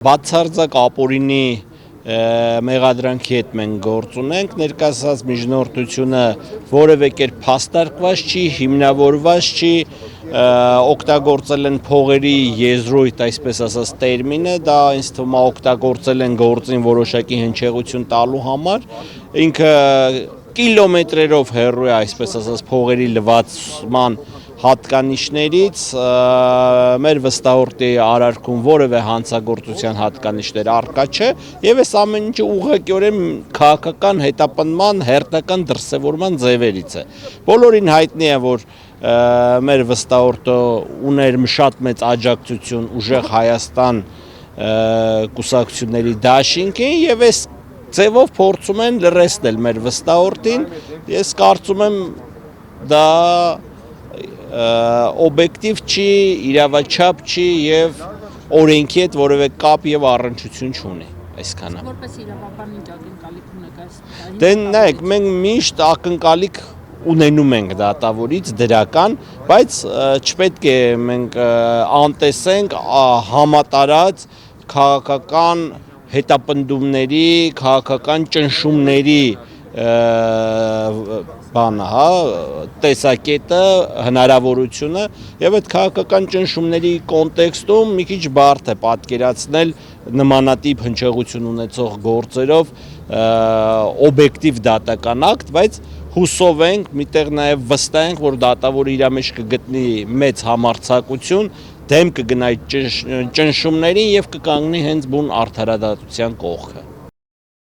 Բացարձակ ապօրինի մեղադրանքի հետ մենք գործ ունենք, ներկայացված միջնորդությունը որևէ կերպ փաստարկված չի, հիմնավորված չի, օգտագործել են փողերի եզրույթ, այսպես ասած տերմինը, դա ինձ թվում է օգտագործել են գործին որոշակի հնչեղություն տալու համար, ինքը կիլոմետրերով հեռու է, այսպես ասած, փողերի լվացման հատկանիշներից, մեր վստահորդի արարքում որևէ հանցագործության հատկանիշներ առկա չէ, եւ այս ամեն ինչը ուղղակիորեն քաղաքական հետապնդման, հերթական դրսևորման ձևերից է։ Բոլորին հայտնի է, որ մեր վստահորդը ուներ շատ մեծ աջակցություն Ուժեղ Հայաստան կուսակցությունների դաշինքին եւ այս ձևով փորձում են լրացնել մեր վստահորդին։ Ես կարծում եմ դա օբյեկտիվ չի, իրավաչափ չի եւ օրենքի հետ որևէ կապ եւ առնչություն չունի, այսքանը։ Որպես իրավաբան ինչ ակնկալիք ունեք այս։ Դե նայեք, մենք միշտ ակնկալիք ունենում ենք դատավորից դրական, բայց չպետք է մենք անտեսենք համատարած քաղաքական հետապնդումների, քաղաքական ճնշումների տեսակետը, հնարավորությունը եւ այդ քաղաքական ճնշումների կոնտեքստում մի քիչ բարդ է պատկերացնել նմանատիպ հնչեղություն ունեցող գործերով օբյեկտիվ դատական ակտ, բայց հուսով ենք, միտեղ նաեւ վստահ ենք, որ դատավորը իր մեջ կգտնի մեծ համարձակություն, դեմ կգնա այդ ճնշումներին եւ կկանգնի հենց բուն արդարադատության կողքը։